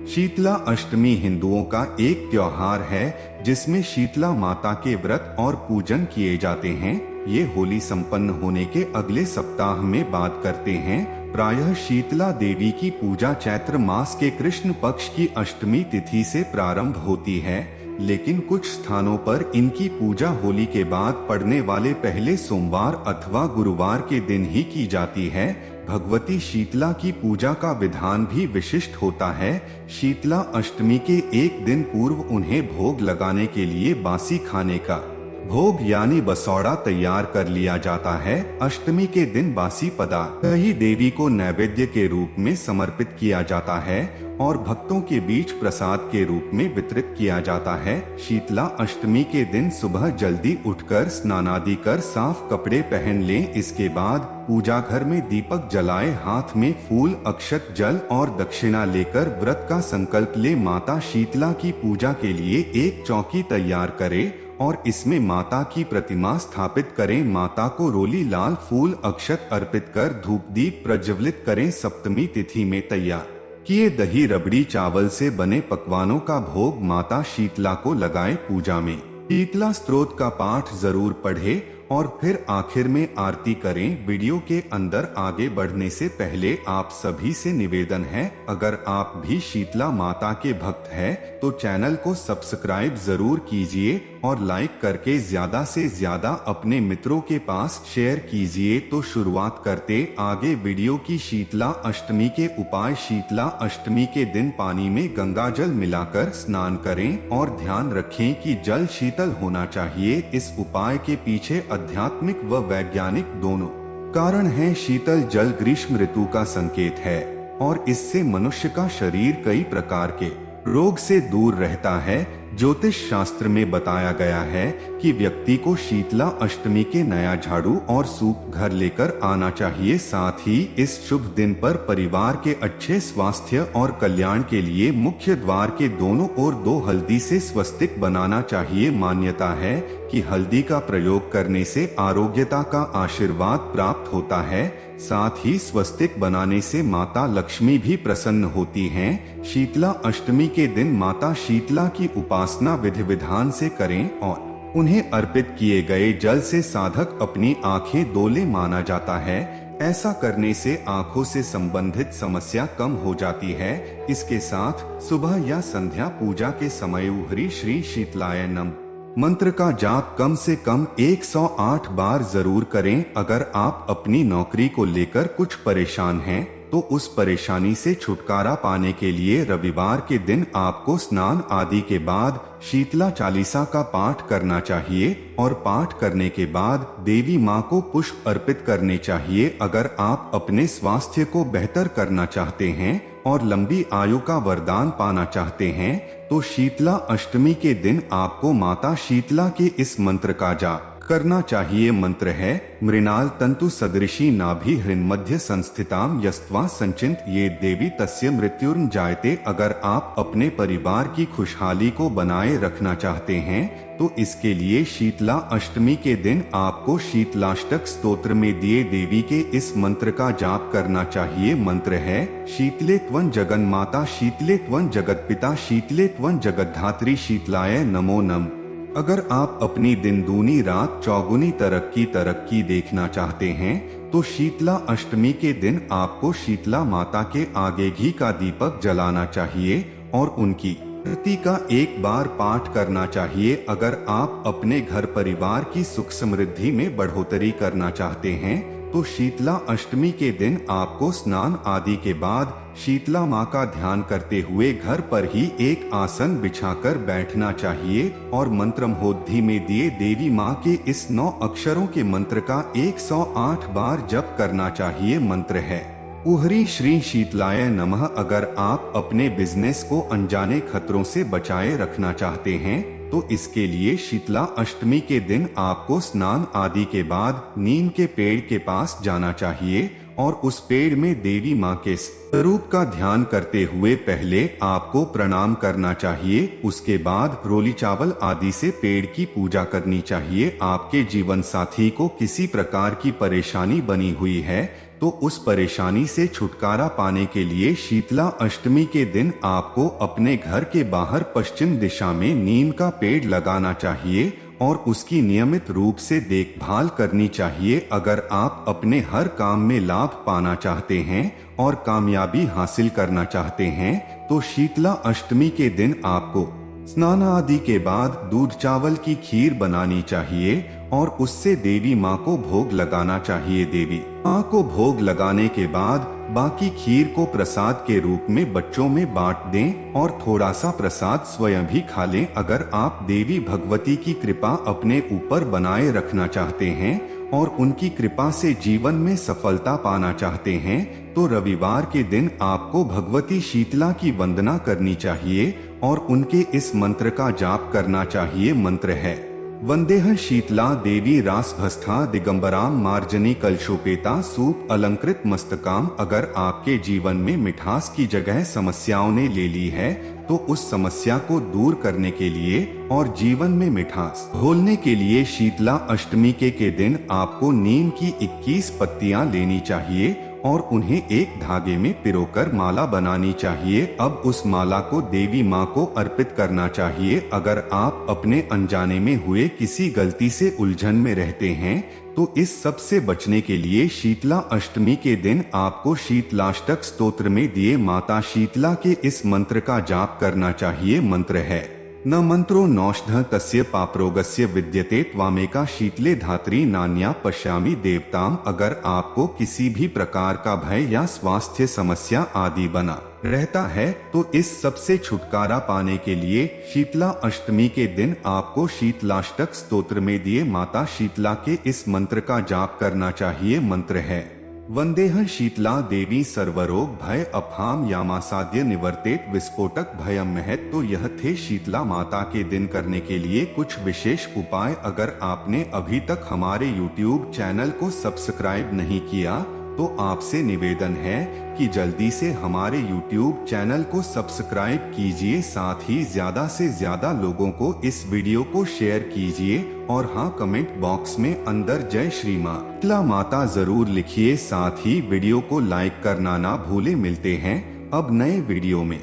शीतला अष्टमी हिंदुओं का एक त्योहार है जिसमें शीतला माता के व्रत और पूजन किए जाते हैं। ये होली संपन्न होने के अगले सप्ताह में बात करते हैं। प्रायः शीतला देवी की पूजा चैत्र मास के कृष्ण पक्ष की अष्टमी तिथि से प्रारंभ होती है, लेकिन कुछ स्थानों पर इनकी पूजा होली के बाद पड़ने वाले पहले सोमवार अथवा गुरुवार के दिन ही की जाती है। भगवती शीतला की पूजा का विधान भी विशिष्ट होता है। शीतला अष्टमी के एक दिन पूर्व उन्हें भोग लगाने के लिए बासी खाने का भोग यानी बसौड़ा तैयार कर लिया जाता है। अष्टमी के दिन बासी पदार्थ ही देवी को नैवेद्य के रूप में समर्पित किया जाता है और भक्तों के बीच प्रसाद के रूप में वितरित किया जाता है। शीतला अष्टमी के दिन सुबह जल्दी उठकर स्नानादि कर साफ कपड़े पहन लें। इसके बाद पूजा घर में दीपक जलाए, हाथ में फूल, अक्षत, जल और दक्षिणा लेकर व्रत का संकल्प ले माता शीतला की पूजा के लिए एक चौकी तैयार करें और इसमें माता की प्रतिमा स्थापित करें। माता को रोली लाल फूल अक्षत अर्पित कर धूप दीप प्रज्वलित करें। सप्तमी तिथि में तैयार किए दही रबड़ी चावल से बने पकवानों का भोग माता शीतला को लगाएं। पूजा में शीतला स्तोत्र का पाठ जरूर पढ़े और फिर आखिर में आरती करें। वीडियो के अंदर आगे बढ़ने से पहले आप सभी से निवेदन है, अगर आप भी शीतला माता के भक्त हैं तो चैनल को सब्सक्राइब जरूर कीजिए और लाइक करके ज्यादा से ज्यादा अपने मित्रों के पास शेयर कीजिए। तो शुरुआत करते आगे वीडियो की। शीतला अष्टमी के उपाय। शीतला अष्टमी के दिन पानी में गंगा जल मिलाकर स्नान करें और ध्यान रखें कि जल शीतल होना चाहिए। इस उपाय के पीछे आध्यात्मिक व वैज्ञानिक दोनों कारण हैं। शीतल जल ग्रीष्म ऋतु का संकेत है और इससे मनुष्य का शरीर कई प्रकार के रोग से दूर रहता है। ज्योतिष शास्त्र में बताया गया है कि व्यक्ति को शीतला अष्टमी के नया झाड़ू और सूप घर लेकर आना चाहिए। साथ ही इस शुभ दिन पर परिवार के अच्छे स्वास्थ्य और कल्याण के लिए मुख्य द्वार के दोनों ओर 2 हल्दी से स्वस्तिक बनाना चाहिए। मान्यता है कि हल्दी का प्रयोग करने से आरोग्यता का आशीर्वाद प्राप्त होता है। साथ ही स्वस्तिक बनाने से माता लक्ष्मी भी प्रसन्न होती हैं। शीतला अष्टमी के दिन माता शीतला की उपासना विधि विधान से करें और उन्हें अर्पित किए गए जल से साधक अपनी आंखें धोले माना जाता है। ऐसा करने से आंखों से संबंधित समस्या कम हो जाती है। इसके साथ सुबह या संध्या पूजा के समय ऊहरी श्री शीतलाय नमः मंत्र का जाप कम से कम 108 बार जरूर करें। अगर आप अपनी नौकरी को लेकर कुछ परेशान हैं तो उस परेशानी से छुटकारा पाने के लिए रविवार के दिन आपको स्नान आदि के बाद शीतला चालीसा का पाठ करना चाहिए और पाठ करने के बाद देवी माँ को पुष्प अर्पित करने चाहिए। अगर आप अपने स्वास्थ्य को बेहतर करना चाहते हैं और लंबी आयु का वरदान पाना चाहते हैं तो शीतला अष्टमी के दिन आपको माता शीतला के इस मंत्र का जाप करना चाहिए। मंत्र है मृणाल तंतु सदृशी नाभि हृन्मध्य संस्थिताम यस्त्वा संचिंत ये देवी तस्य मृत्युर्न जायते। अगर आप अपने परिवार की खुशहाली को बनाए रखना चाहते हैं तो इसके लिए शीतला अष्टमी के दिन आपको शीतलाष्टक स्तोत्र में दिए देवी के इस मंत्र का जाप करना चाहिए। मंत्र है शीतले त्वं जगन माता शीतले त्वं जगत पिता शीतले त्वं जगद्धात्री शीतलाय नमो नमः। अगर आप अपनी दिन दूनी रात चौगुनी तरक्की देखना चाहते हैं तो शीतला अष्टमी के दिन आपको शीतला माता के आगे घी का दीपक जलाना चाहिए और उनकी आरती का एक बार पाठ करना चाहिए। अगर आप अपने घर परिवार की सुख समृद्धि में बढ़ोतरी करना चाहते हैं तो शीतला अष्टमी के दिन आपको स्नान आदि के बाद शीतला माँ का ध्यान करते हुए घर पर ही एक आसन बिछाकर बैठना चाहिए और मंत्रमहोद्धि में दिए देवी माँ के इस 9 अक्षरों के मंत्र का 108 बार जप करना चाहिए। मंत्र है ऊहरी श्री शीतलाय नमः। अगर आप अपने बिजनेस को अनजाने खतरों से बचाए रखना चाहते हैं तो इसके लिए शीतला अष्टमी के दिन आपको स्नान आदि के बाद नीम के पेड़ के पास जाना चाहिए और उस पेड़ में देवी माँ के स्वरूप का ध्यान करते हुए पहले आपको प्रणाम करना चाहिए। उसके बाद रोली चावल आदि से पेड़ की पूजा करनी चाहिए। आपके जीवन साथी को किसी प्रकार की परेशानी बनी हुई है तो उस परेशानी से छुटकारा पाने के लिए शीतला अष्टमी के दिन आपको अपने घर के बाहर पश्चिम दिशा में नीम का पेड़ लगाना चाहिए और उसकी नियमित रूप से देखभाल करनी चाहिए। अगर आप अपने हर काम में लाभ पाना चाहते हैं और कामयाबी हासिल करना चाहते हैं तो शीतला अष्टमी के दिन आपको स्नान आदि के बाद दूध चावल की खीर बनानी चाहिए और उससे देवी माँ को भोग लगाना चाहिए। देवी माँ को भोग लगाने के बाद बाकी खीर को प्रसाद के रूप में बच्चों में बांट दें और थोड़ा सा प्रसाद स्वयं भी खा लें। अगर आप देवी भगवती की कृपा अपने ऊपर बनाए रखना चाहते हैं और उनकी कृपा से जीवन में सफलता पाना चाहते हैं तो रविवार के दिन आपको भगवती शीतला की वंदना करनी चाहिए और उनके इस मंत्र का जाप करना चाहिए। मंत्र है वंदेह शीतला देवी रासभस्था दिगंबराम मार्जनी कलशोपेता सूप अलंकृत मस्तकाम। अगर आपके जीवन में मिठास की जगह समस्याओं ने ले ली है तो उस समस्या को दूर करने के लिए और जीवन में मिठास घोलने के लिए शीतला अष्टमी के दिन आपको नीम की 21 पत्तियां लेनी चाहिए और उन्हें एक धागे में पिरोकर माला बनानी चाहिए। अब उस माला को देवी माँ को अर्पित करना चाहिए। अगर आप अपने अनजाने में हुए किसी गलती से उलझन में रहते हैं तो इस सब से बचने के लिए शीतला अष्टमी के दिन आपको शीतलाष्टक स्तोत्र में दिए माता शीतला के इस मंत्र का जाप करना चाहिए। मंत्र है न मंत्रो नौषध तस्य पापरोगस्य विद्यते त्वामेका शीतले धात्री नान्या पश्यामि देवताम। अगर आपको किसी भी प्रकार का भय या स्वास्थ्य समस्या आदि बना रहता है तो इस सब से छुटकारा पाने के लिए शीतला अष्टमी के दिन आपको शीतलाष्टक स्तोत्र में दिए माता शीतला के इस मंत्र का जाप करना चाहिए। मंत्र है वंदेह शीतला देवी सर्वरोग भय अफाम यामासाद्य निवर्तेत विस्फोटक भयम महत। तो यह थे शीतला माता के दिन करने के लिए कुछ विशेष उपाय। अगर आपने अभी तक हमारे YouTube चैनल को सब्सक्राइब नहीं किया तो आपसे निवेदन है कि जल्दी से हमारे YouTube चैनल को सब्सक्राइब कीजिए, साथ ही ज्यादा से ज्यादा लोगों को इस वीडियो को शेयर कीजिए और हाँ, कमेंट बॉक्स में अंदर जय श्री माँ शीतला माता जरूर लिखिए। साथ ही वीडियो को लाइक करना ना भूले। मिलते हैं अब नए वीडियो में।